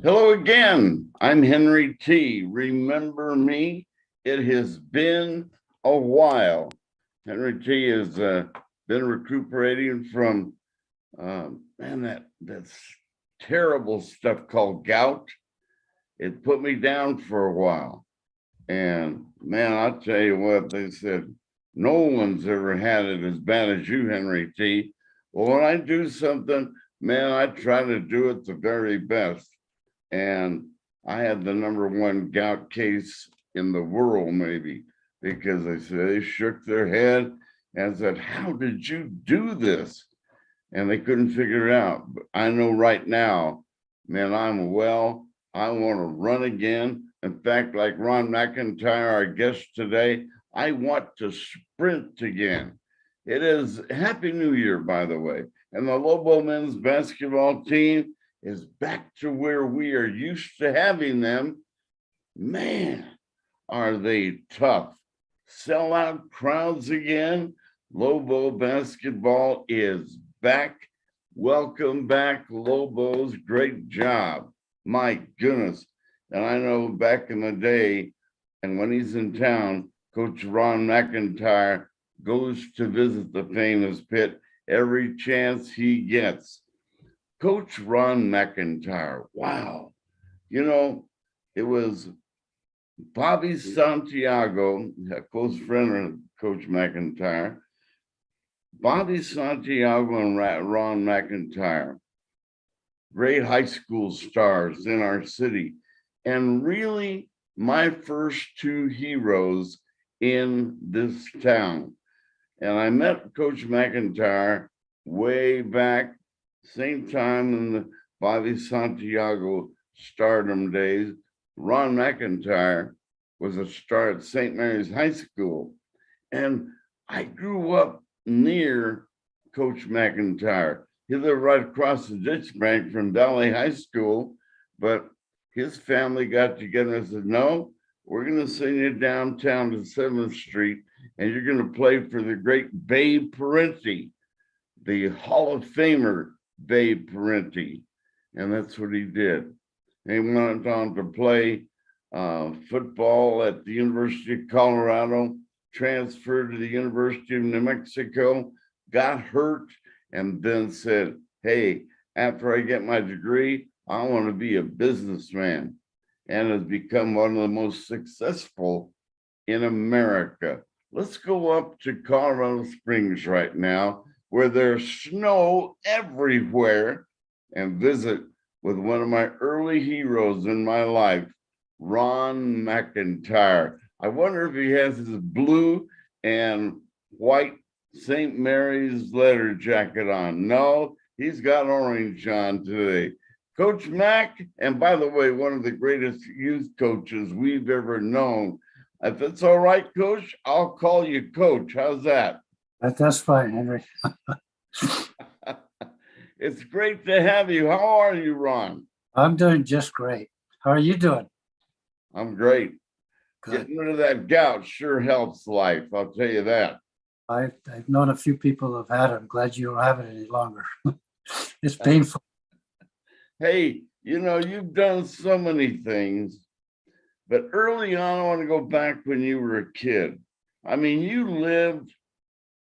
Hello again. I'm Henry T. Remember me? It has been a while. Henry T. has been recuperating from that's terrible stuff called gout. It put me down for a while. And man, I'll tell you what, they said, no one's ever had it as bad as you, Henry T. Well, when I do something, man, I try to do it the very best. And I had the #1 gout case in the world, maybe, because they shook their head and said, how did you do this? And they couldn't figure it out. But I know right now, man, I'm well. I want to run again. In fact, like Ron McIntyre, our guest today, I want to sprint again. It is Happy New Year, by the way. And the Lobo men's basketball team is back to where we are used to having them. Man, are they tough. Sellout crowds again. Lobo basketball is back. Welcome back, Lobos. Great job. My goodness. And I know back in the day, and when he's in town, Coach Ron McIntyre goes to visit the famous pit every chance he gets. Coach Ron McIntyre, wow. You know, it was Bobby Santiago, a close friend of Coach McIntyre, Bobby Santiago and Ron McIntyre, great high school stars in our city, and really my first two heroes in this town. And I met Coach McIntyre way back, same time in the Bobby Santiago stardom days. Ron McIntyre was a star at St. Mary's High School. And I grew up near Coach McIntyre. He lived right across the ditch bank from Valley High School, but his family got together and said, no, we're going to send you downtown to 7th Street, and you're going to play for the great Babe Parenti, the Hall of Famer Babe Parenti. And that's what he did. And he went on to play football at the University of Colorado, transferred to the University of New Mexico, got hurt, and then said, hey, after I get my degree, I want to be a businessman, and has become one of the most successful in America. Let's go up to Colorado Springs right now, where there's snow everywhere, and visit with one of my early heroes in my life, Ron McIntyre. I wonder if he has his blue and white St. Mary's letter jacket on. No, he's got orange on today. Coach Mac, and by the way, one of the greatest youth coaches we've ever known. If it's all right, Coach, I'll call you Coach. How's that? That's fine, Henry. It's great to have you. How are you, Ron? I'm doing just great. How are you doing? I'm great. Good. Getting rid of that gout sure helps life. I'll tell you that. I've known a few people who've had it. I'm glad you don't have it any longer. It's painful. Hey, you know, you've done so many things, but early on, I want to go back when you were a kid. I mean, you lived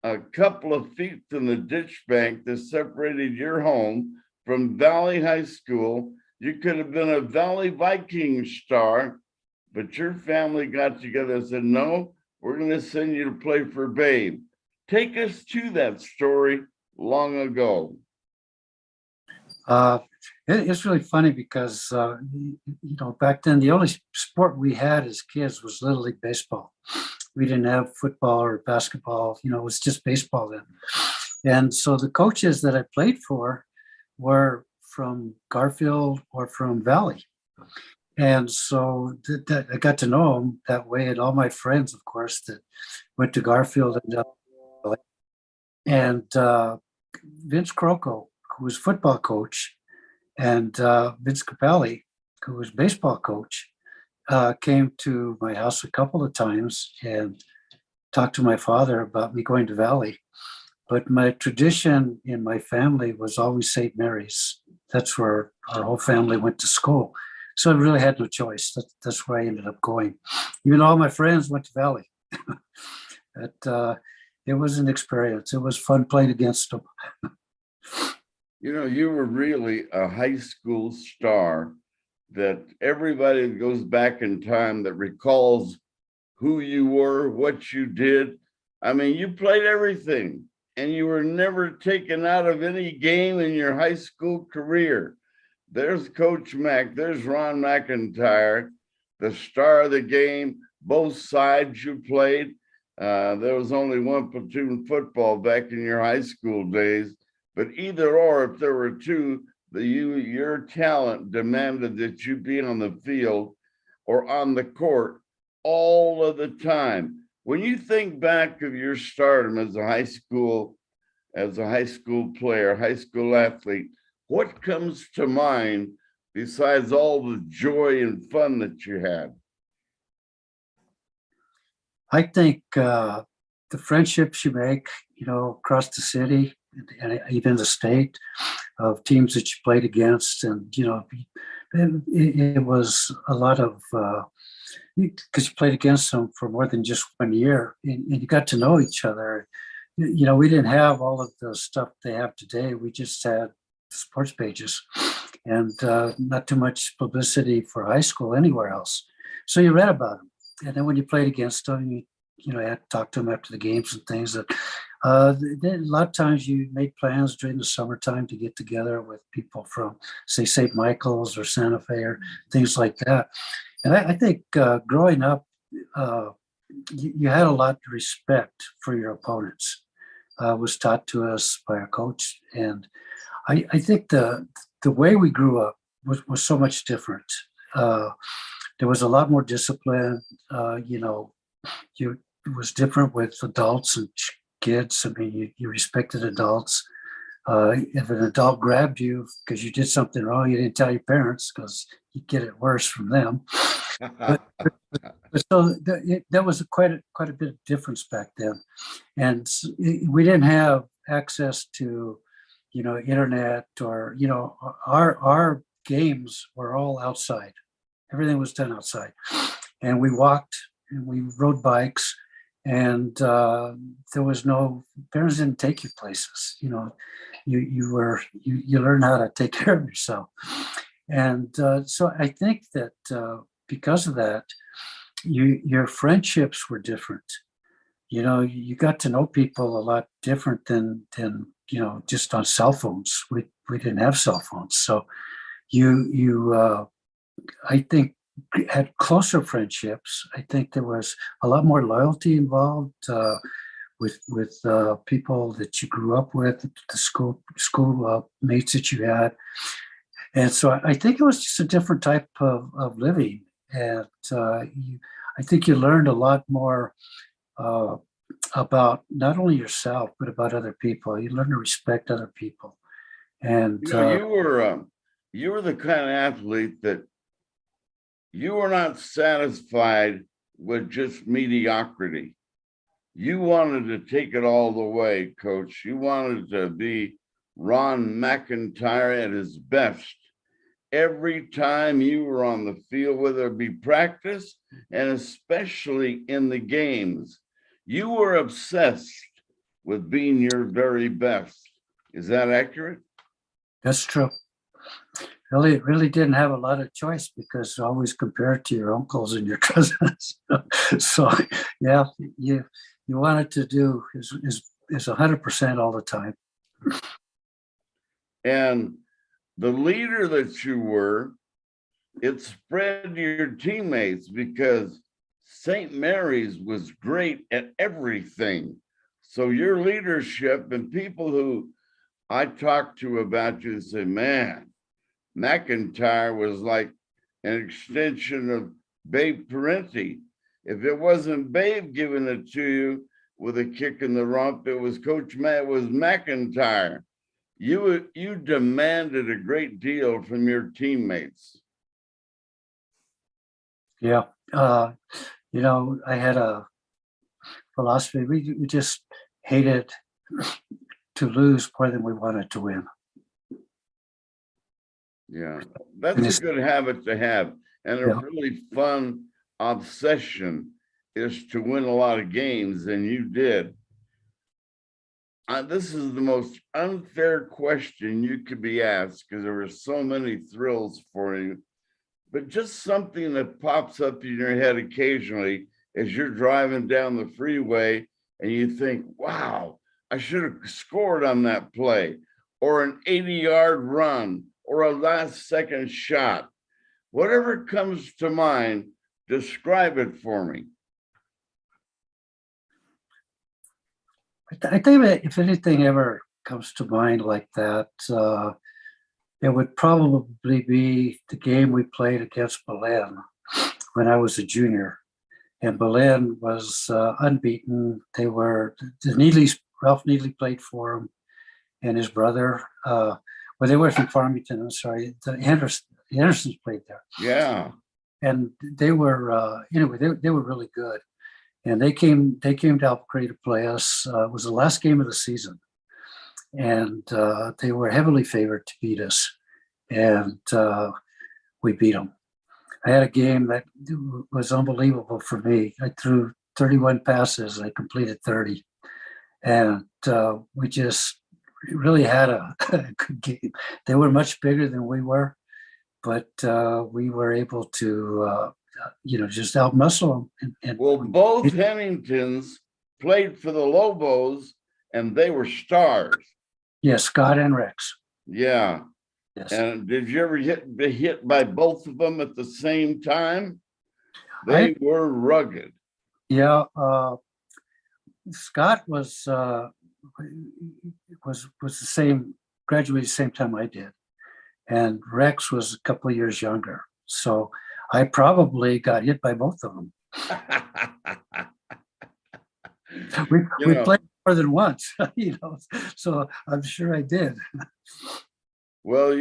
a couple of feet from the ditch bank that separated your home from Valley High School. You could have been a Valley Viking star, but your family got together and said, no, we're going to send you to play for Babe. Take us to that story long ago. It's really funny because, back then, the only sport we had as kids was Little League Baseball. We didn't have football or basketball, it was just baseball then. And so the coaches that I played for were from Garfield or from Valley. And so I got to know him that way, and all my friends, of course, that went to Garfield and Vince Croco, who was football coach, and Vince Capelli, who was baseball coach, came to my house a couple of times and talked to my father about me going to Valley. But my tradition in my family was always St. Mary's. That's where our whole family went to school. So I really had no choice. That's where I ended up going. Even all my friends went to Valley. It was an experience. It was fun playing against them. You know, you were really a high school star that everybody that goes back in time that recalls who you were, what you did. I mean, you played everything and you were never taken out of any game in your high school career. There's Coach Mack, there's Ron McIntyre, the star of the game, both sides you played. There was only one platoon football back in your high school days, but either or, if there were two, your talent demanded that you be on the field or on the court all of the time. When you think back of your stardom as a high school player, high school athlete, what comes to mind besides all the joy and fun that you had? I think the friendships you make, across the city and even the state, of teams that you played against, and it was a lot of because you played against them for more than just 1 year, and you got to know each other. We didn't have all of the stuff they have today. We just had sports pages and not too much publicity for high school anywhere else. So you read about them, and then when you played against them, you had to talk to them after the games and things. That a lot of times you made plans during the summertime to get together with people from, say, St. Michael's or Santa Fe or things like that. And I think growing up, you had a lot of respect for your opponents. Was taught to us by our coach, and I think the way we grew up was so much different. There was a lot more discipline. It was different with adults and kids. I mean, you respected adults. If an adult grabbed you because you did something wrong, you didn't tell your parents because you'd get it worse from them. But so that was quite a bit of difference back then, and we didn't have access to, internet, or our games were all outside. Everything was done outside, and we walked and we rode bikes, and there was no, parents didn't take you places. You learn how to take care of yourself, and so I think that because of that, your friendships were different. You got to know people a lot different than just on cell phones. We didn't have cell phones, so you I think had closer friendships. I think there was a lot more loyalty involved with people that you grew up with, the school mates that you had, and so I think it was just a different type of living. And I think you learned a lot more about not only yourself but about other people. You learn to respect other people, and you were the kind of athlete that you were not satisfied with just mediocrity. You wanted to take it all the way, Coach. You wanted to be Ron McIntyre at his best every time you were on the field, whether it be practice and especially in the games. You were obsessed with being your very best. Is that accurate? that's true. Really didn't have a lot of choice because always compared to your uncles and your cousins. So yeah, you wanted to do is 100% all the time. And the leader that you were, it spread to your teammates because St. Mary's was great at everything. So your leadership, and people who I talked to about you say, man, McIntyre was like an extension of Babe Parenti. If it wasn't Babe giving it to you with a kick in the rump, it was Coach Matt, it was McIntyre. You demanded a great deal from your teammates. Yeah. I had a philosophy. We just hated to lose more than we wanted to win. Yeah, that's a good habit to have. And a really fun obsession is to win a lot of games, and you did. This is the most unfair question you could be asked because there were so many thrills for you. But just something that pops up in your head occasionally as you're driving down the freeway and you think, wow, I should have scored on that play, or an 80-yard run, or a last second shot. Whatever comes to mind, describe it for me. I think that if anything ever comes to mind like that, it would probably be the game we played against Belen when I was a junior. And Belen was unbeaten. They were, Ralph Needley played for him, and his brother. Well, they were from Farmington, I'm sorry. The Andersons played there. Yeah. And they were, anyway, they were really good. And they came to Albuquerque to play us. It was the last game of the season. And they were heavily favored to beat us. And we beat them. I had a game that was unbelievable for me. I threw 31 passes. I completed 30. And we just really had a good game. They were much bigger than we were, but we were able to, just outmuscle them. And well, both Henningtons played for the Lobos, and they were stars. Yeah, Scott and Rex. Yeah. Yes. And did you ever be hit by both of them at the same time? They were rugged. Yeah. Scott was the same, graduated the same time I did. And Rex was a couple of years younger. So I probably got hit by both of them. We played more than once, so I'm sure I did. Well,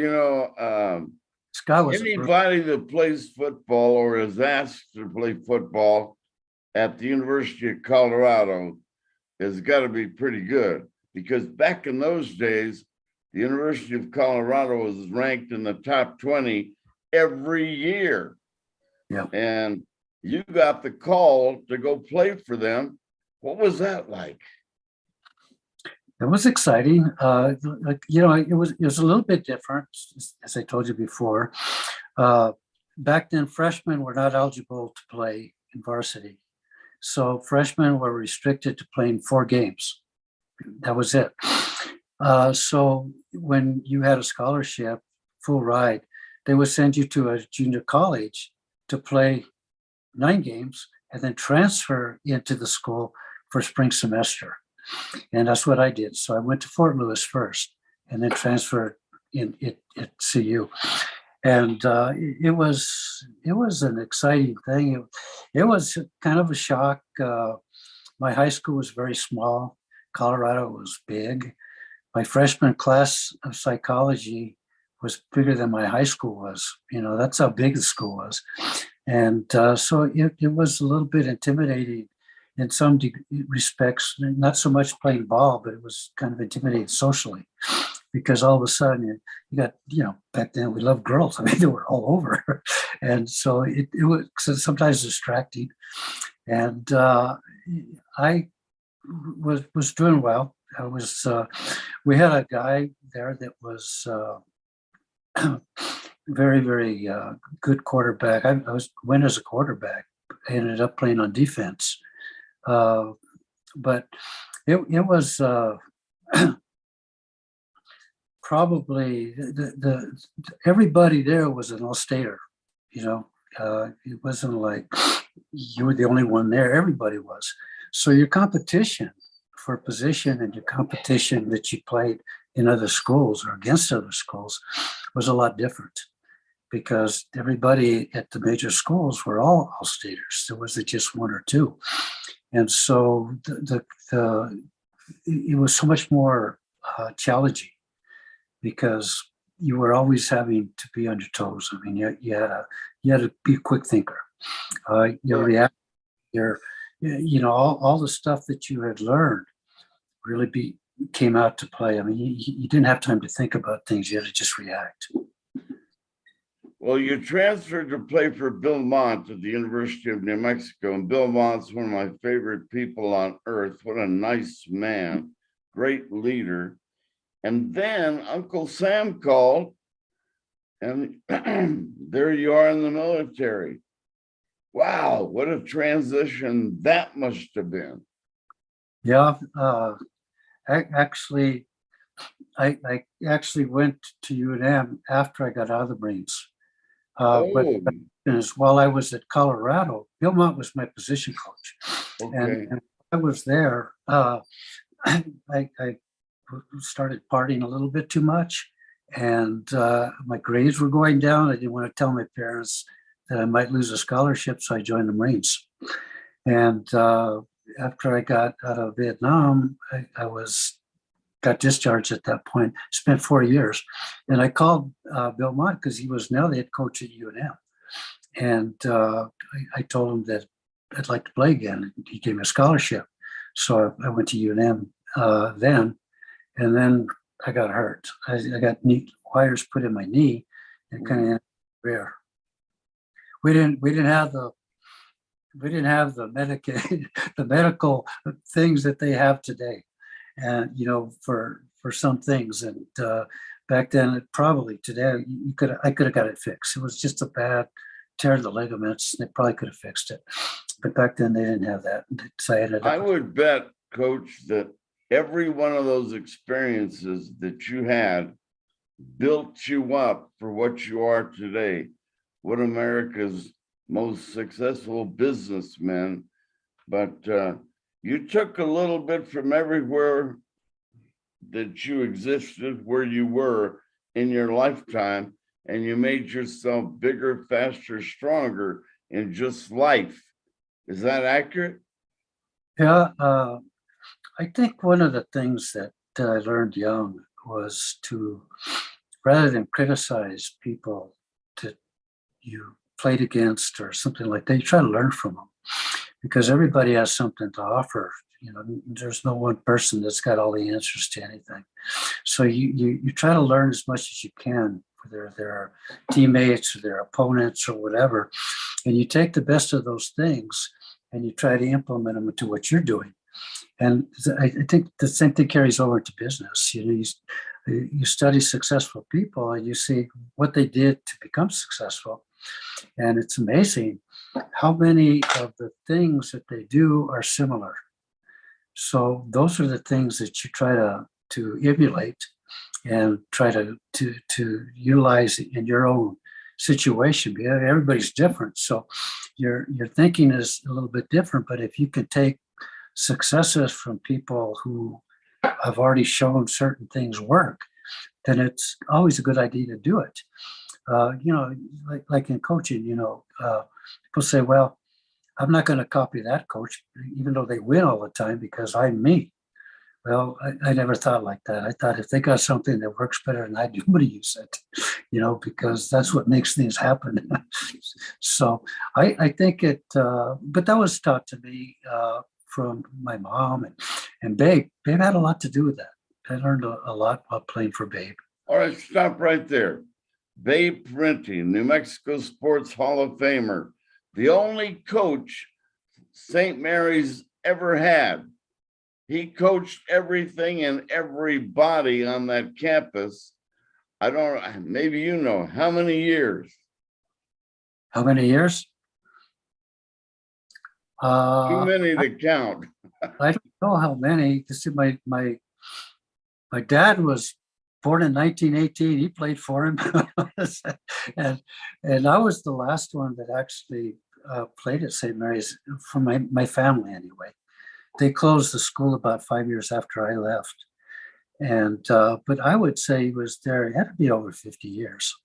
Scott was anybody that plays football or is asked to play football at the University of Colorado has got to be pretty good, because back in those days, the University of Colorado was ranked in the top 20 every year. Yeah. And you got the call to go play for them. What was that like? It was exciting. It was a little bit different, as I told you before. Back then, freshmen were not eligible to play in varsity. So freshmen were restricted to playing 4 games. That was it. So when you had a scholarship, full ride, they would send you to a junior college to play 9 games and then transfer into the school for spring semester. And that's what I did. So I went to Fort Lewis first and then transferred at CU. And it was an exciting thing. It was kind of a shock. My high school was very small. Colorado was big. My freshman class of psychology was bigger than my high school was. That's how big the school was. And so it was a little bit intimidating in some respects, not so much playing ball, but it was kind of intimidating socially, because all of a sudden you got, back then we loved girls. I mean, they were all over. And so it was sometimes distracting. And I was doing well. We had a guy there that was very, very good quarterback. I went as a quarterback. I ended up playing on defense. But it was probably everybody there was an all-stater. It wasn't like you were the only one there. Everybody was. So your competition for position and your competition that you played in other schools or against other schools was a lot different. because everybody at the major schools were all staters. There wasn't just one or two. And so it was so much more challenging because you were always having to be on your toes. I mean, you had to be a quick thinker. Your react, all the stuff that you had learned really came out to play. I mean, you didn't have time to think about things. You had to just react. Well, you transferred to play for Bill Mont at the University of New Mexico, and Bill Mont's one of my favorite people on earth. What a nice man, great leader. And then Uncle Sam called, and there you are in the military. Wow, what a transition that must have been. Yeah, I actually went to UNM after I got out of the Marines. But while I was at Colorado, Bill Mont was my position coach. Okay. And I was there. I started partying a little bit too much, and my grades were going down. I didn't want to tell my parents that I might lose a scholarship, so I joined the Marines. And after I got out of Vietnam, I got discharged at that point, spent 4 years. And I called Bill Mott because he was now the head coach at UNM. And I told him that I'd like to play again. He gave me a scholarship. So I went to UNM then. And then I got hurt. I got wires put in my knee and kind of rare. We didn't have the the medical things that they have today. And for some things, and back then, today I could have got it fixed. It was just a bad tear of the ligaments. They probably could have fixed it, but back then they didn't have that. So I would bet, Coach, that every one of those experiences that you had built you up for what you are today. What America's most successful businessmen, but you took a little bit from everywhere that you existed, where you were in your lifetime, and you made yourself bigger, faster, stronger in just life. Is that accurate? Yeah, I think one of the things that I learned young was to, rather than criticize people that you played against or something like that, you try to learn from them, because everybody has something to offer. There's no one person that's got all the answers to anything. So you try to learn as much as you can, whether they're teammates or their opponents or whatever, and you take the best of those things and you try to implement them into what you're doing. And I think the same thing carries over to business. You study successful people and you see what they did to become successful. And it's amazing how many of the things that they do are similar. So those are the things that you try to emulate and try to utilize in your own situation. Everybody's different, so your thinking is a little bit different. But if you can take successes from people who have already shown certain things work, then it's always a good idea to do it. Like in coaching, people say, well, I'm not going to copy that coach, even though they win all the time, because I'm me. Well, I never thought like that. I thought if they got something that works better than I do, I'm going to use it, because that's what makes things happen. So I think but that was taught to me from my mom and Babe. Babe had a lot to do with that. I learned a lot about playing for Babe. All right, stop right there. Babe Parenti, New Mexico Sports Hall of Famer, the only coach St. Mary's ever had. He coached everything and everybody on that campus. I don't, maybe how many years? How many years? Too many to count. I don't know how many. This is my dad was born in 1918. He played for him, and I was the last one that actually played at St. Mary's from my family anyway. They closed the school about 5 years after I left, and but I would say he was there. It had to be over 50 years.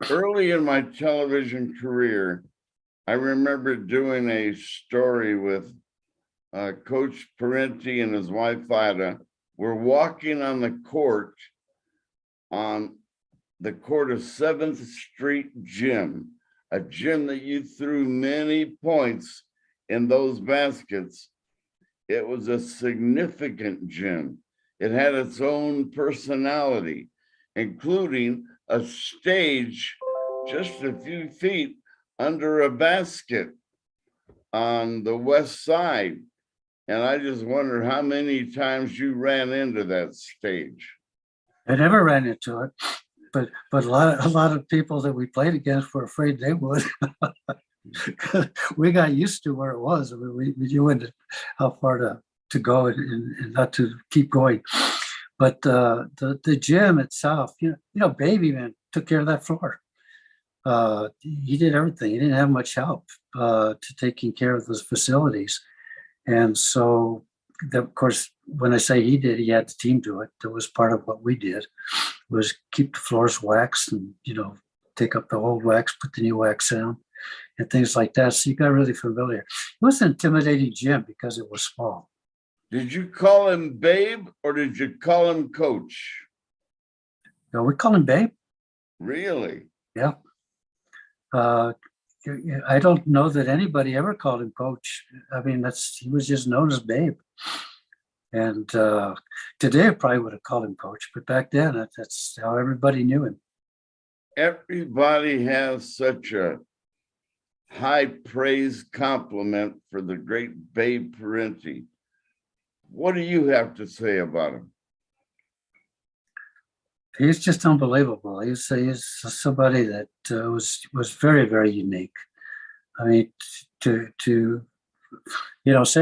Early in my television career, I remember doing a story with Coach Parenti and his wife Ida. We're walking on the court of 7th Street Gym, a gym that you threw many points in those baskets. It was a significant gym. It had its own personality, including a stage just a few feet under a basket on the west side. And I just wondered how many times you ran into that stage. I never ran into it, but a lot of people that we played against were afraid they would. We got used to where it was. We knew how far to go and not to keep going. But the gym itself, Baby Man took care of that floor. He did everything. He didn't have much help to taking care of those facilities. And so, of course, when I say he did, he had the team do it. That was part of what we did, was keep the floors waxed and, take up the old wax, put the new wax down and things like that. So you got really familiar. It was an intimidating gym because it was small. Did you call him Babe or did you call him Coach? No, we call him Babe. Really? Yeah. I don't know that anybody ever called him Coach. I mean, he was just known as Babe. And today I probably would have called him Coach, but back then that's how everybody knew him. Everybody has such a high praise compliment for the great Babe Parenti. What do you have to say about him? He's just unbelievable. He's somebody that was very, very unique. I mean, St.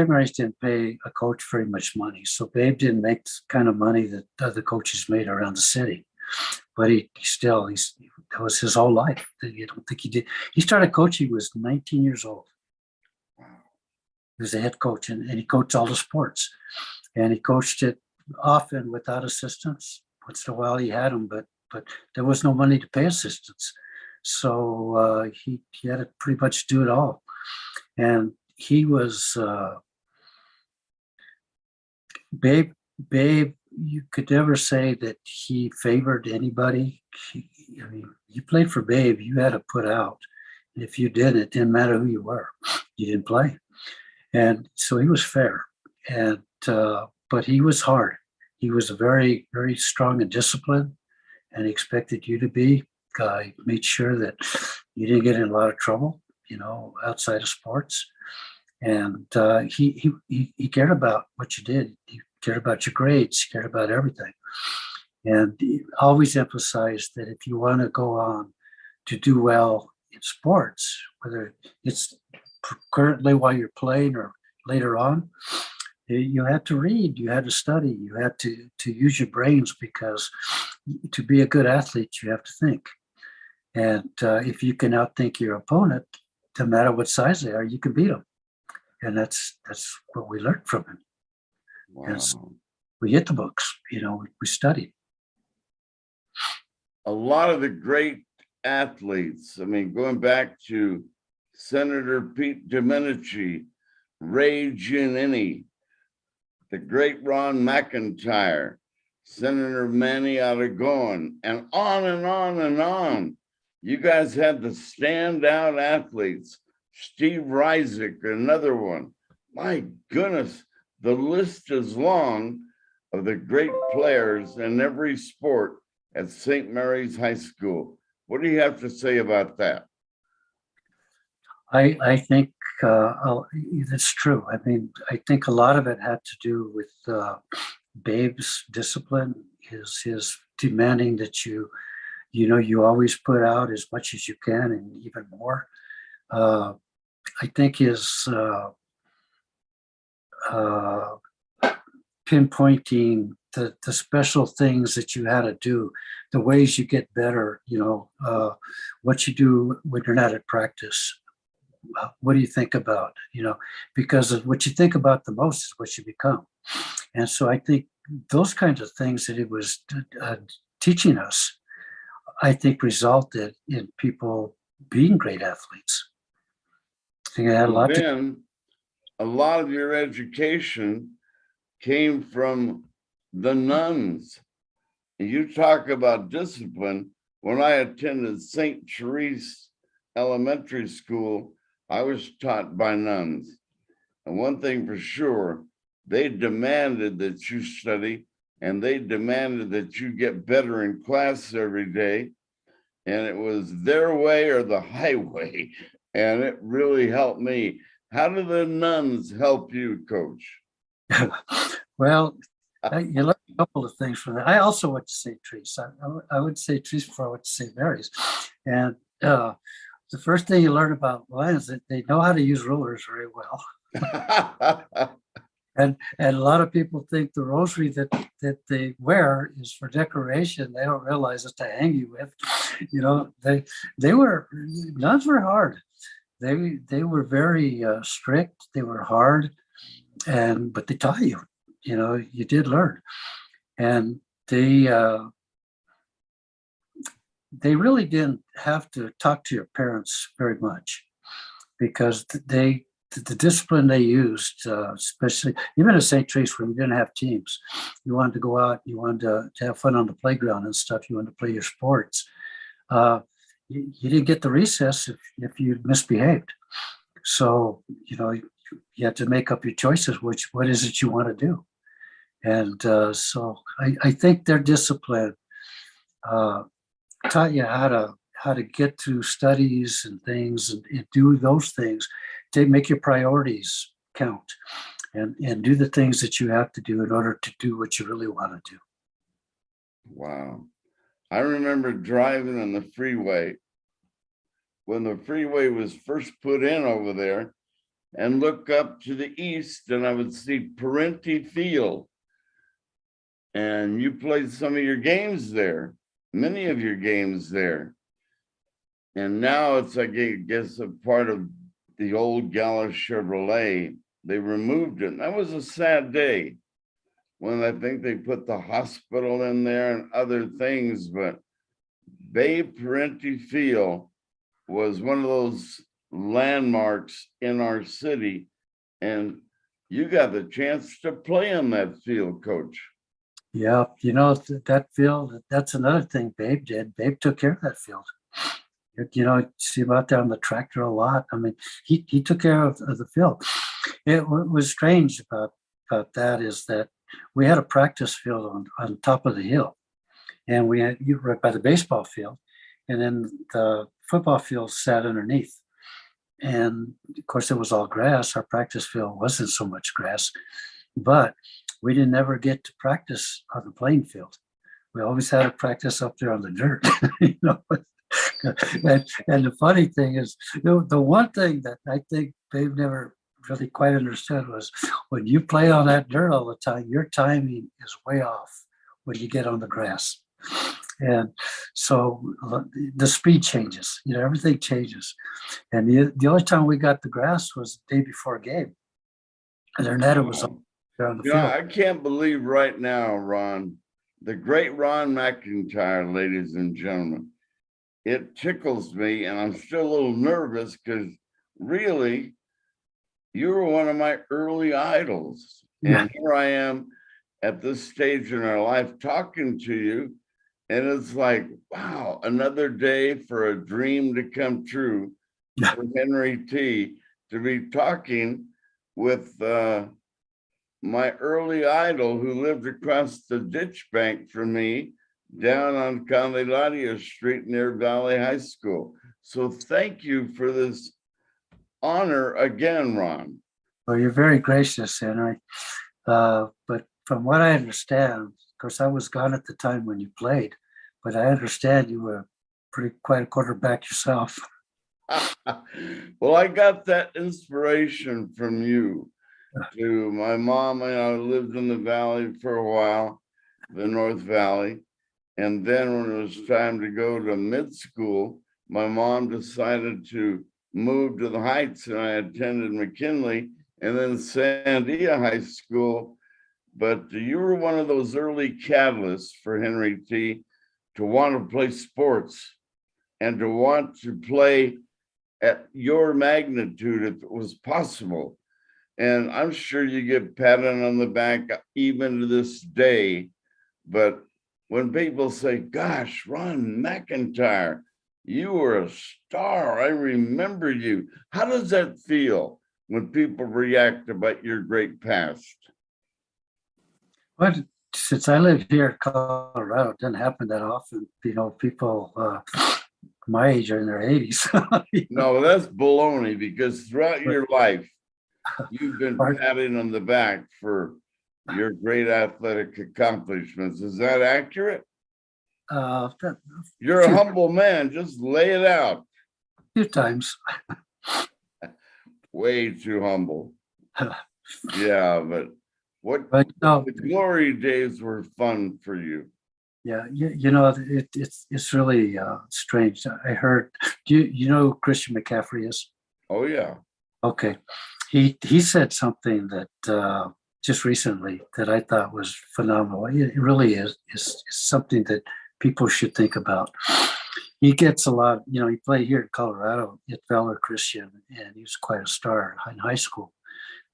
Mary's didn't pay a coach very much money, so Babe didn't make the kind of money that other coaches made around the city. But that was his whole life. You don't think he did. He started coaching when he was 19 years old. Wow. He was a head coach, and he coached all the sports. And he coached it often without assistants. Once in a while he had them, but there was no money to pay assistants. So he had to pretty much do it all. And he was Babe, you could never say that he favored anybody. You played for Babe, you had to put out. And if you didn't, it didn't matter who you were. You didn't play. And so he was fair. And but he was hard. He was very, very strong and disciplined, and he expected you to be. He made sure that you didn't get in a lot of trouble, outside of sports. And he cared about what you did. He cared about your grades. He cared about everything. And he always emphasized that if you want to go on to do well in sports, whether it's currently while you're playing or later on, you had to read, you had to study, you had to use your brains, because to be a good athlete, you have to think. And if you can outthink your opponent, no matter what size they are, you can beat them. And that's what we learned from him. Wow. So we hit the books, we studied. A lot of the great athletes, going back to Senator Pete Domenici, Ray Giannini, the great Ron McIntyre, Senator Manny Aragon, and on and on and on. You guys had the standout athletes. Steve Reisig, another one. My goodness, the list is long of the great players in every sport at St. Mary's High School. What do you have to say about that? I think that's true. I think a lot of it had to do with Babe's discipline, his demanding that you always put out as much as you can and even more. I think his pinpointing the special things that you had to do, the ways you get better, what you do when you're not at practice. What do you think about, because of what you think about the most is what you become. And so I think those kinds of things that he was teaching us, I think resulted in people being great athletes. I think it had a Well, lot to. then a lot of your education came from the nuns. And you talk about discipline. When I attended St. Therese Elementary School, I was taught by nuns. And one thing for sure, they demanded that you study, and they demanded that you get better in class every day. And it was their way or the highway. And it really helped me. How do the nuns help you, Coach? Well, you learn a couple of things from that. I also went to St. Therese. I would say Therese before I went to St. Mary's. And the first thing you learn about wine is that they know how to use rulers very well. And a lot of people think the rosary that they wear is for decoration. They don't realize it's to hang you with. You know, nuns were hard. They were very strict. They were hard, but they taught you. You know, you did learn, and they really didn't have to talk to your parents very much, because the discipline they used, especially even at St. Therese, when you didn't have teams, you wanted to go out, you wanted to have fun on the playground and stuff, you wanted to play your sports. You didn't get the recess if you misbehaved. So, you know, you had to make up your choices, what is it you want to do? And so I think their discipline taught you how to get through studies and things and do those things to make your priorities count and do the things that you have to do in order to do what you really want to do. Wow. I remember driving on the freeway when the freeway was first put in over there, and look up to the east, and I would see Parenti Field. And you played some of your games there, many of your games there. And now it's, I guess, a part of the old Gala Chevrolet. They removed it. And that was a sad day when I think they put the hospital in there and other things. But Babe Parenti Field was one of those landmarks in our city. And you got the chance to play on that field, Coach. Yeah, you know, that field, that's another thing Babe did. Babe took care of that field. You know, you see him out there on the tractor a lot. I mean, he took care of the field. What was strange about that is that we had a practice field on top of the hill, and we had you right by the baseball field, and then the football field sat underneath. And of course, it was all grass. Our practice field wasn't so much grass, but we didn't ever get to practice on the playing field. We always had to practice up there on the dirt, you know. And the funny thing is, the one thing that I think Babe never really quite understood was when you play on that dirt all the time, your timing is way off when you get on the grass. And so the speed changes, you know, everything changes. And the only time we got the grass was the day before a game. And their net was on the field. I can't believe right now, Ron, the great Ron McIntyre, ladies and gentlemen. It tickles me, and I'm still a little nervous because really, you were one of my early idols. And here I am at this stage in our life talking to you. And it's like, wow, another day for a dream to come true for Henry T. to be talking with my early idol who lived across the ditch bank from me down on Candelaria Street near Valley High School. So thank you for this honor again, Ron. Well, you're very gracious, Henry. But from what I understand, of course, I was gone at the time when you played, but I understand you were quite a quarterback yourself. Well, I got that inspiration from you. To my mom, I lived in the valley for a while, the North Valley. And then when it was time to go to mid school, my mom decided to move to the Heights, and I attended McKinley and then Sandia High School. But you were one of those early catalysts for Henry T. to want to play sports and to want to play at your magnitude if it was possible. And I'm sure you get patted on the back even to this day. But when people say, gosh, Ron McIntyre, you were a star. I remember you. How does that feel when people react about your great past? But since I live here in Colorado, it doesn't happen that often. People my age are in their 80s. No, that's baloney, because throughout your life, you've been patted on the back for your great athletic accomplishments. Is that accurate? You're a humble man. Just lay it out. A few times. Way too humble. Yeah, but no, the glory days were fun for you. Yeah, it's really strange. I heard. Do you know who Christian McCaffrey is? Oh yeah. Okay, he said something that just recently that I thought was phenomenal. It really is something that people should think about. He gets a lot. He played here in Colorado at Valor Christian, and he was quite a star in high school.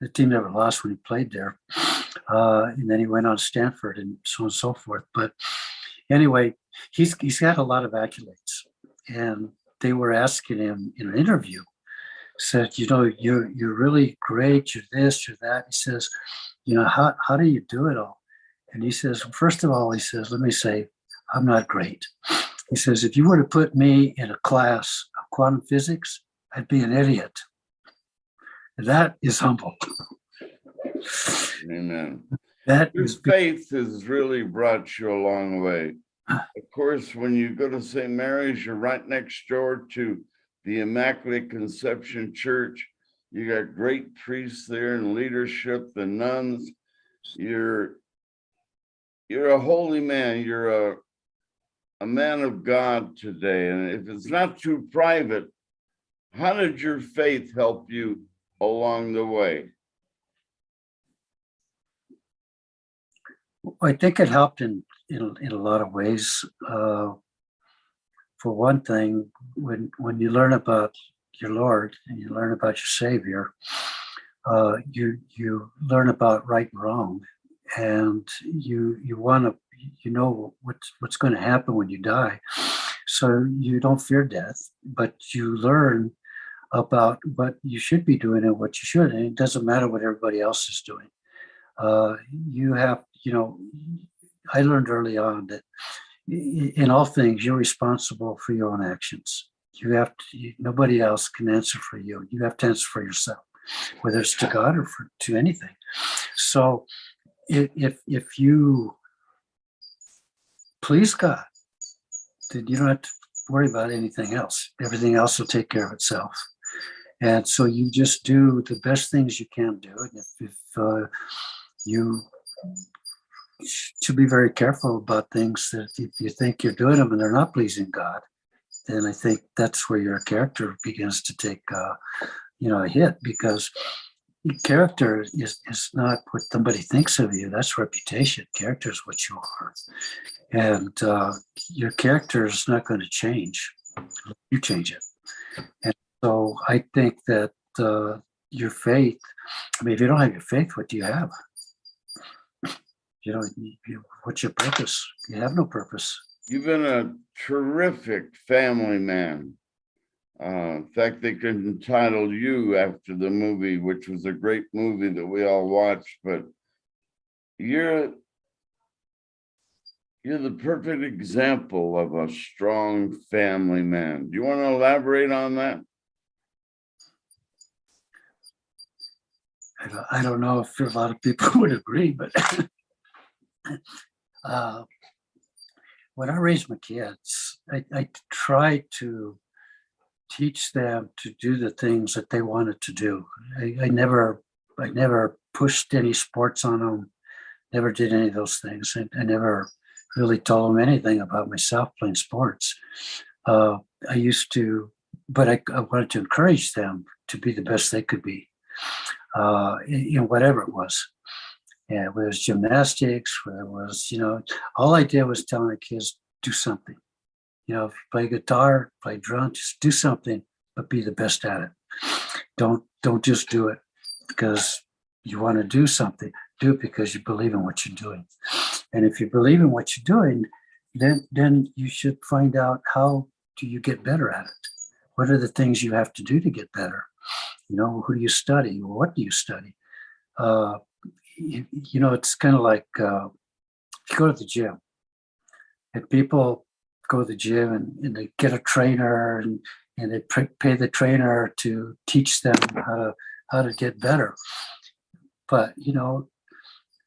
The team never lost when he played there, and then he went on to Stanford and so on and so forth. But anyway, he's got a lot of accolades, and they were asking him in an interview, said, you're really great, you're this, you're that. He says, how do you do it all? And he says, first of all, he says, let me say, I'm not great. He says, if you were to put me in a class of quantum physics, I'd be an idiot. That is humble. Amen. Your faith has really brought you a long way. Of course, when you go to St. Mary's, you're right next door to the Immaculate Conception Church. You got great priests there and leadership, the nuns. You're a holy man. You're a man of God today. And if it's not too private, how did your faith help you along the way? I think it helped in a lot of ways. For one thing, when you learn about your Lord and you learn about your Savior, you learn about right and wrong, and you want to know what's going to happen when you die. So you don't fear death, but you learn about what you should be doing and what you shouldn't. And it doesn't matter what everybody else is doing. You have, I learned early on that in all things, you're responsible for your own actions. You have to, nobody else can answer for you. You have to answer for yourself, whether it's to God or to anything. So if you please God, then you don't have to worry about anything else. Everything else will take care of itself. And so you just do the best things you can do. And if you should be very careful about things that if you think you're doing them and they're not pleasing God, then I think that's where your character begins to take a hit, because character is not what somebody thinks of you. That's reputation. Character is what you are. And your character is not going to change. You change it. And so I think that your faith, if you don't have your faith, what do you have? What's your purpose? You have no purpose. You've been a terrific family man. In fact, they could entitle you after the movie, which was a great movie that we all watched. But you're the perfect example of a strong family man. Do you want to elaborate on that? I don't know if a lot of people would agree, but when I raised my kids, I tried to teach them to do the things that they wanted to do. I never pushed any sports on them, never did any of those things. I never really told them anything about myself playing sports. I used to, but I wanted to encourage them to be the best they could be, in whatever it was. Yeah, whether it was gymnastics, whether it was, all I did was telling the kids, do something. You know, if you play guitar, play drum, just do something, but be the best at it. Don't just do it because you want to do something. Do it because you believe in what you're doing. And if you believe in what you're doing, then you should find out, how do you get better at it? What are the things you have to do to get better? You know, who do you study? What do you study? You know, it's kind of like if you go to the gym, and people go to the gym and they get a trainer, and they pay the trainer to teach them how to get better. But, you know,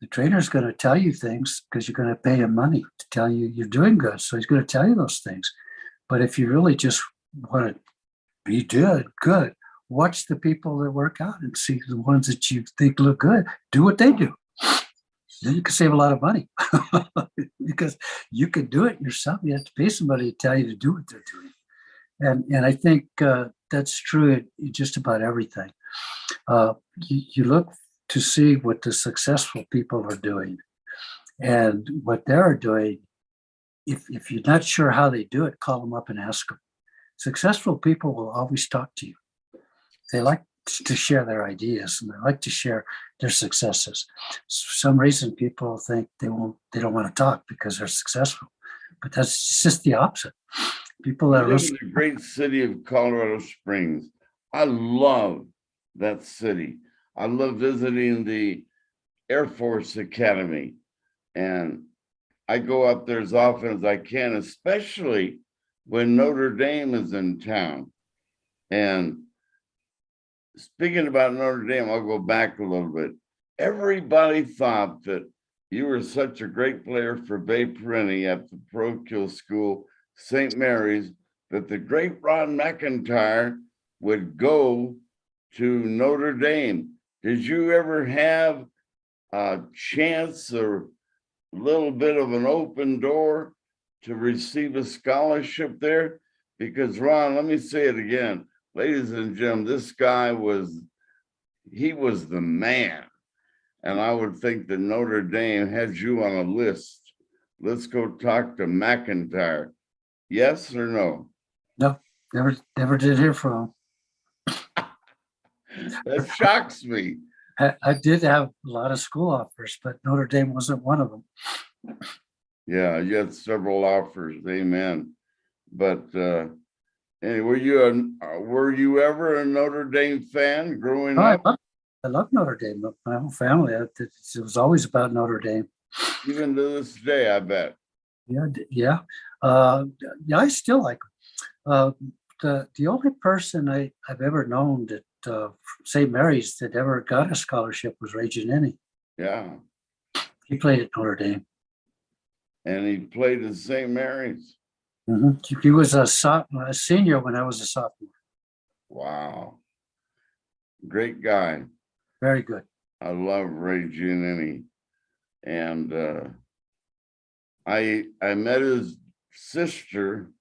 the trainer's going to tell you things because you're going to pay him money to tell you you're doing good. So he's going to tell you those things. But if you really just want to be good, watch the people that work out and see the ones that you think look good. Do what they do. Then you can save a lot of money because you can do it yourself. You have to pay somebody to tell you to do what they're doing. And I think that's true in just about everything. You look to see what the successful people are doing and what they're doing. If you're not sure how they do it, call them up and ask them. Successful people will always talk to you. They like to share their ideas and they like to share their successes. For some reason, people think they don't want to talk because they're successful, but that's just the opposite. People that live in the great city of Colorado Springs. I love that city. I love visiting the Air Force Academy, and I go up there as often as I can, especially when Notre Dame is in town. And speaking about Notre Dame, I'll go back a little bit. Everybody thought that you were such a great player for Bay Perenni at the parochial school, St. Mary's, that the great Ron McIntyre would go to Notre Dame. Did you ever have a chance or a little bit of an open door to receive a scholarship there? Because Ron, let me say it again, ladies and gentlemen, this guy was the man. And I would think that Notre Dame had you on a list. Let's go talk to McIntyre. Yes or no? No, never did hear from him. That shocks me. I did have a lot of school offers, but Notre Dame wasn't one of them. Yeah, you had several offers. Amen. But anyway, were you ever a Notre Dame fan growing up? I love Notre Dame. My whole family, it was always about Notre Dame. Even to this day, I bet. Yeah. I still like them. The only person I've ever known that St. Mary's that ever got a scholarship was Ray Giannini. Yeah. He played at Notre Dame. And he played at St. Mary's. Mm-hmm. He was a senior when I was a sophomore. Wow. Great guy. Very good. I love Ray Giannini. And I met his sister,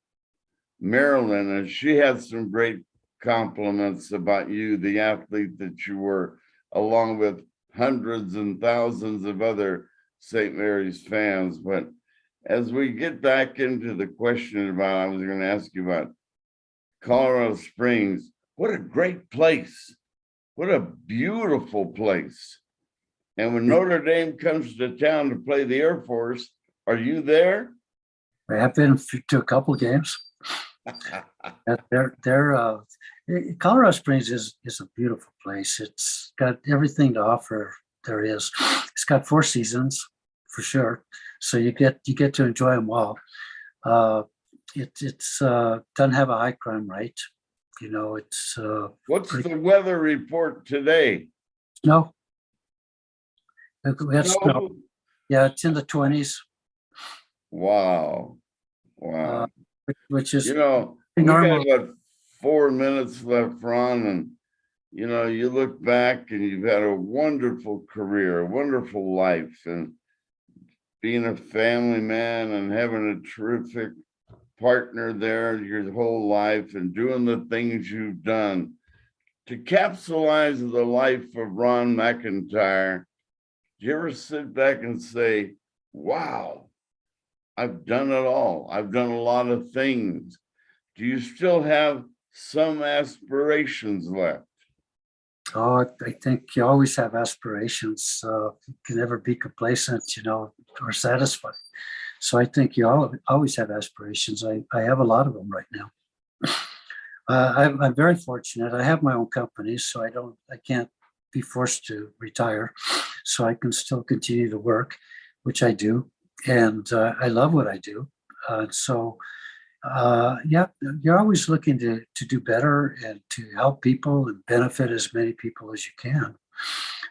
Marilyn, and she had some great compliments about you, the athlete that you were, along with hundreds and thousands of other St. Mary's fans. But as we get back into the question about, I was going to ask you about Colorado Springs. What a great place. What a beautiful place. And when Notre Dame comes to town to play the Air Force, are you there? I have been to a couple of games. Colorado Springs is a beautiful place. It's got everything to offer there is. It's got 4 seasons for sure, so you get to enjoy them all. It's doesn't have a high crime rate. You know, it's what's the weather report today? Snow. We had snow. Yeah, it's in the 20s. Wow. Which is, you know, normal. We got about 4 minutes left, Ron, and you know, you look back and you've had a wonderful career, a wonderful life, and being a family man and having a terrific partner there your whole life and doing the things you've done. To capsulize the life of Ron McIntyre, do you ever sit back and say, wow, I've done it all. I've done a lot of things. Do you still have some aspirations left? Oh, I think you always have aspirations. You can never be complacent, or satisfied. So I think you always have aspirations. I have a lot of them right now. I'm very fortunate. I have my own company, so I can't be forced to retire. So I can still continue to work, which I do. And I love what I do. Yeah, you're always looking to do better and to help people and benefit as many people as you can.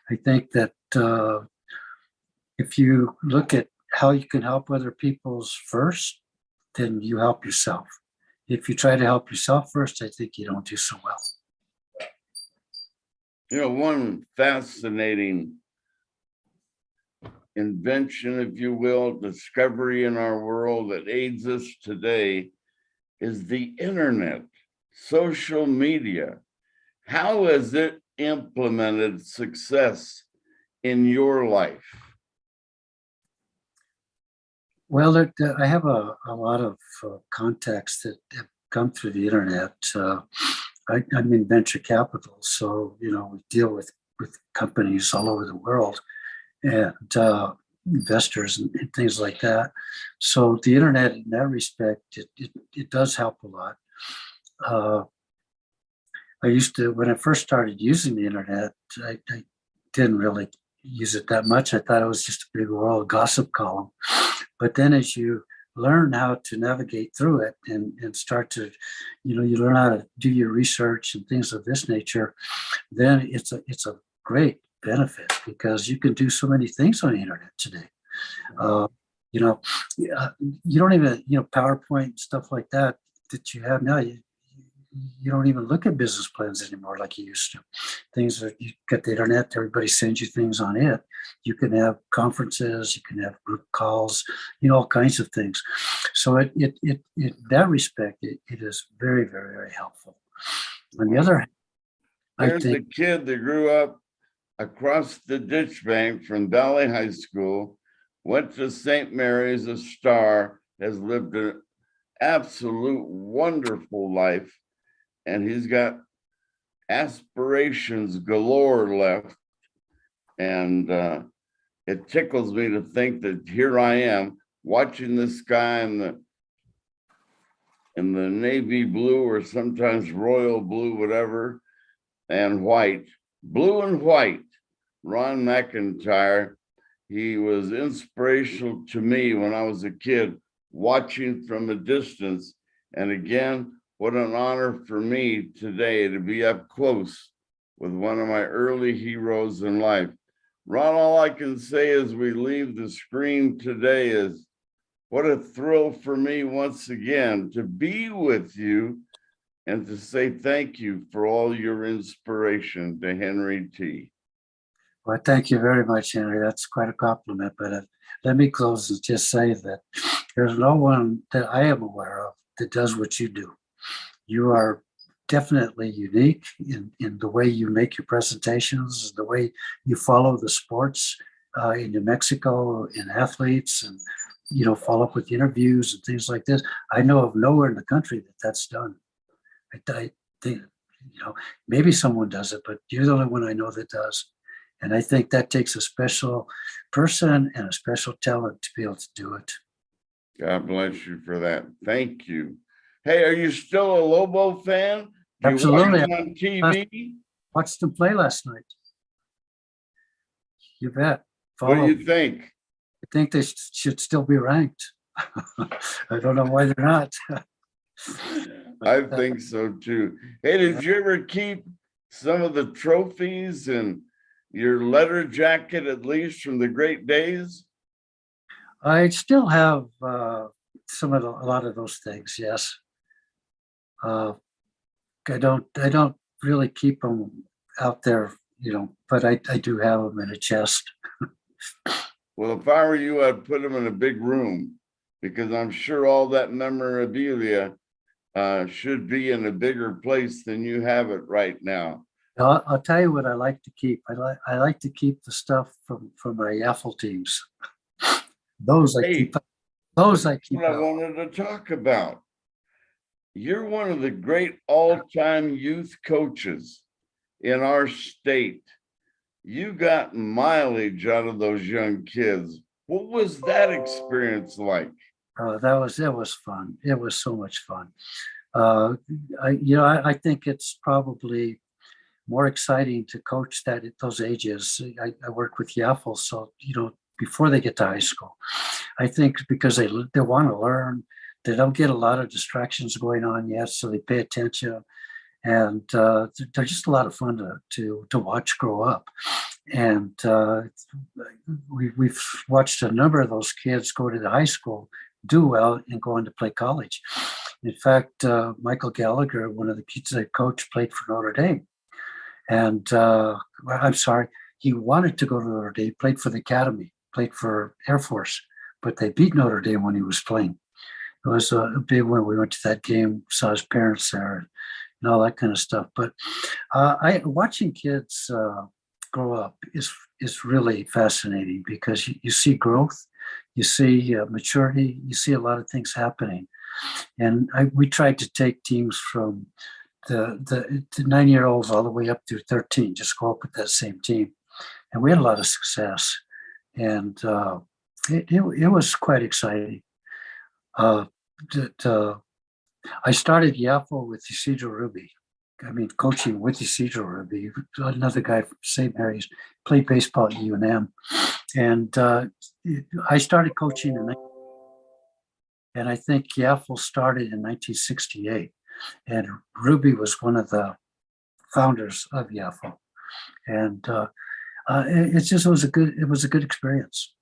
I think that if you look at how you can help other people's first, then you help yourself. If you try to help yourself first, I think you don't do so well. One fascinating invention, if you will, discovery in our world that aids us today is the internet, social media. How has it implemented success in your life? Well, I have a lot of contacts that have come through the internet. I'm in venture capital, so we deal with companies all over the world and investors and things like that. So the internet, in that respect, it does help a lot. I used to, when I first started using the internet, I didn't really use it that much. I thought it was just a big world gossip column. But then as you learn how to navigate through it and start to, you learn how to do your research and things of this nature, then it's a great benefit because you can do so many things on the internet today. You don't even, PowerPoint and stuff like that you have now. You don't even look at business plans anymore like you used to. Things that you get the internet, everybody sends you things on it. You can have conferences, you can have group calls, all kinds of things. So in that respect, it is very, very, very helpful. On the other hand, There's a kid that grew up across the ditch bank from Valley High School, went to St. Mary's, a star, has lived an absolute wonderful life. And he's got aspirations galore left. And it tickles me to think that here I am watching this guy in the navy blue or sometimes royal blue, whatever, and white, blue and white, Ron McIntyre. He was inspirational to me when I was a kid, watching from a distance. And again, what an honor for me today to be up close with one of my early heroes in life. Ron, all I can say as we leave the screen today is what a thrill for me once again to be with you and to say thank you for all your inspiration to Henry T. Well, thank you very much, Henry. That's quite a compliment. But let me close and just say that there's no one that I am aware of that does what you do. You are definitely unique in the way you make your presentations, the way you follow the sports in New Mexico, in athletes, and follow up with interviews and things like this. I know of nowhere in the country that's done. I think maybe someone does it, but you're the only one I know that does. And I think that takes a special person and a special talent to be able to do it. God bless you for that. Thank you. Hey, are you still a Lobo fan? Do Absolutely. You watch on TV? Watched them play last night. You bet. What do you think? I think they should still be ranked. I don't know why they're not. I think so too. Hey, did you ever keep some of the trophies and your letter jacket, at least from the great days? I still have a lot of those things. Yes. I don't really keep them out there, but I do have them in a chest. Well, if I were you, I'd put them in a big room because I'm sure all that memorabilia should be in a bigger place than you have it right now. I'll tell you what I like to keep. I like to keep the stuff from my Eiffel teams. Those I keep Those I keep what I out. wanted to talk about. You're one of the great all-time youth coaches in our state. You got mileage out of those young kids. What was that experience like? It was fun. It was so much fun. I think it's probably more exciting to coach that at those ages. I work with Yaffle, so before they get to high school, I think because they want to learn, they don't get a lot of distractions going on yet, so they pay attention, and they're just a lot of fun to watch grow up. And we've watched a number of those kids go to the high school, do well, and go on to play college. In fact, Michael Gallagher, one of the kids I coached, played for Notre Dame. And I'm sorry, he wanted to go to Notre Dame, played for the academy, played for Air Force, but they beat Notre Dame when he was playing. It was a big one. We went to that game, saw his parents there, and all that kind of stuff. But watching kids grow up is really fascinating because you see growth, you see maturity, you see a lot of things happening. And we tried to take teams from the 9-year-olds all the way up to 13, just go up with that same team. And we had a lot of success. And it was quite exciting. I started Yaffle with Isidro Ruby. Coaching with Isidro Ruby, another guy from St. Mary's, played baseball at UNM. And I started coaching and I think Yaffle started in 1968. And Ruby was one of the founders of Yaffle. And it was a good experience.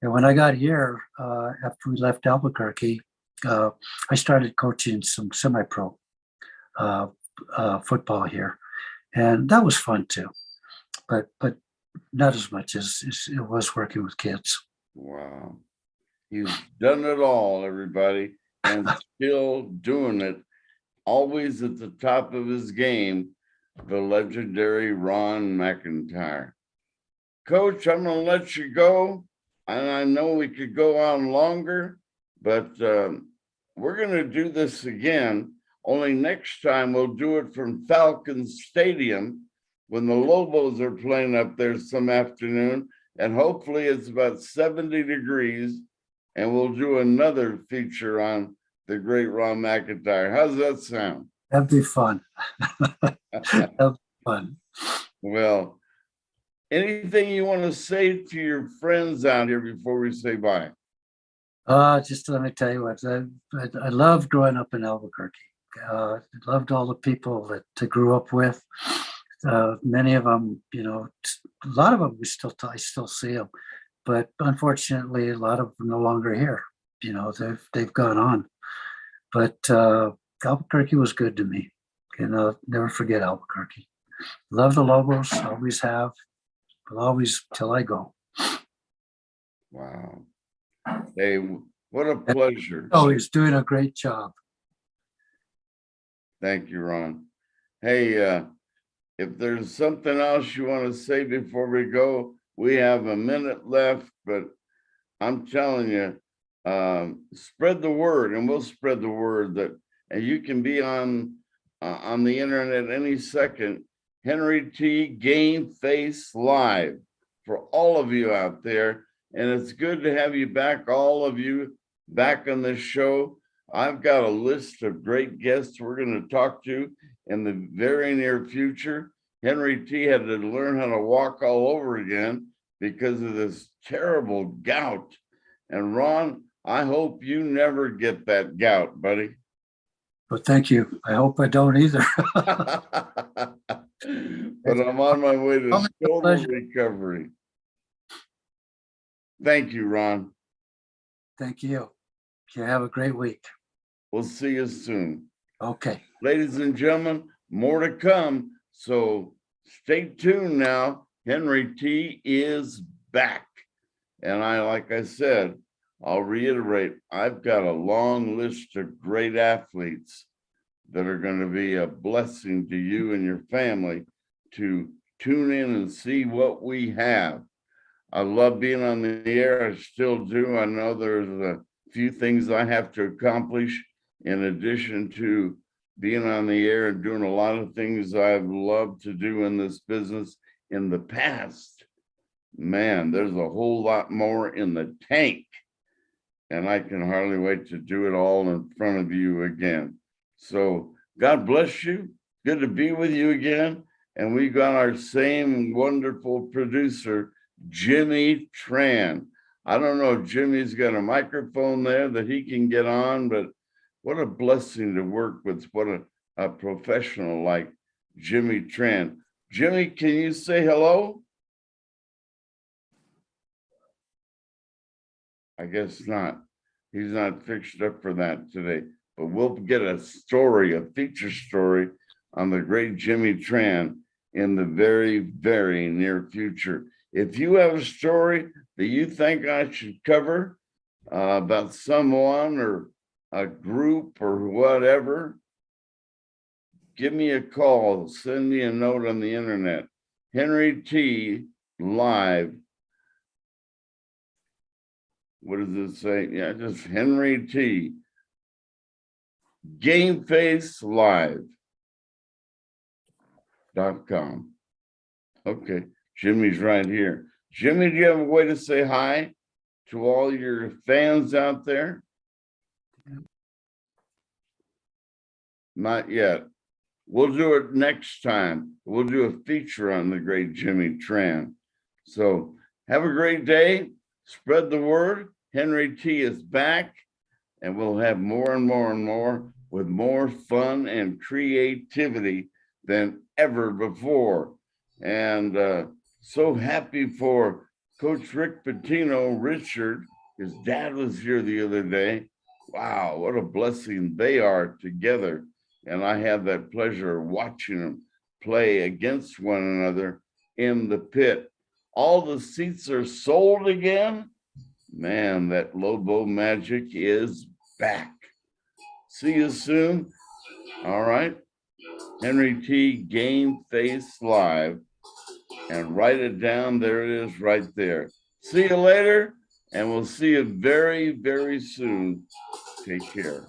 And when I got here, after we left Albuquerque, I started coaching some semi-pro football here, and that was fun too. But not as much as it was working with kids. Wow. He's done it all, everybody, and still doing it, always at the top of his game, the legendary Ron McIntyre. Coach, I'm going to let you go. And I know we could go on longer, but we're going to do this again. Only next time we'll do it from Falcon Stadium when the Lobos are playing up there some afternoon. And hopefully it's about 70 degrees. And we'll do another feature on the great Ron McIntyre. How's that sound? That'd be fun. That'd be fun. Well, anything you want to say to your friends out here before we say bye? Just let me tell you what, I loved growing up in Albuquerque. I loved all the people that I grew up with. Many of them, a lot of them I still see them, but unfortunately, a lot of them no longer here. They've gone on. But Albuquerque was good to me. Never forget Albuquerque. Love the Lobos, always have, will always till I go. Wow. Hey, what a pleasure. Oh, he's doing a great job. Thank you, Ron. Hey, if there's something else you want to say before we go, we have a minute left, but I'm telling you, spread the word, and we'll spread the word that, and you can be on the internet any second. Henry T. Game Face Live for all of you out there. And it's good to have you back, all of you back on this show. I've got a list of great guests we're going to talk to in the very near future. Henry T. had to learn how to walk all over again because of this terrible gout. And Ron, I hope you never get that gout, buddy. Well, thank you. I hope I don't either. But I'm on my way to total recovery. Thank you, Ron. Thank you. You have a great week. We'll see you soon. Okay. Ladies and gentlemen, more to come. So stay tuned now. Henry T. is back. And like I said, I'll reiterate, I've got a long list of great athletes that are going to be a blessing to you and your family to tune in and see what we have. I love being on the air. I still do. I know there's few things I have to accomplish in addition to being on the air and doing a lot of things I've loved to do in this business in the past. Man, there's a whole lot more in the tank, and I can hardly wait to do it all in front of you again. So God bless you. Good to be with you again. And we got our same wonderful producer, Jimmy Tran. I don't know if Jimmy's got a microphone there that he can get on, but what a blessing to work with what a professional like Jimmy Tran. Jimmy, can you say hello? I guess not. He's not fixed up for that today, but we'll get a story, a feature story on the great Jimmy Tran in the very, very near future. If you have a story that you think I should cover about someone or a group or whatever, give me a call, send me a note on the internet. Henry T. Live. What does it say? Yeah, just Henry T. GameFaceLive.com. Okay, Jimmy's right here. Jimmy, do you have a way to say hi to all your fans out there? Not yet. We'll do it next time. We'll do a feature on the great Jimmy Tran. So have a great day. Spread the word. Henry T is back, and we'll have more and more and more with more fun and creativity than ever before. And so happy for Coach Rick Pitino, Richard. His dad was here the other day. Wow, what a blessing they are together. And I have that pleasure of watching them play against one another in the pit. All the seats are sold again. Man, that Lobo magic is back. See you soon. All right. Henry T. Game Face Live. And write it down. There it is right there. See you later. And we'll see you very, very soon. Take care.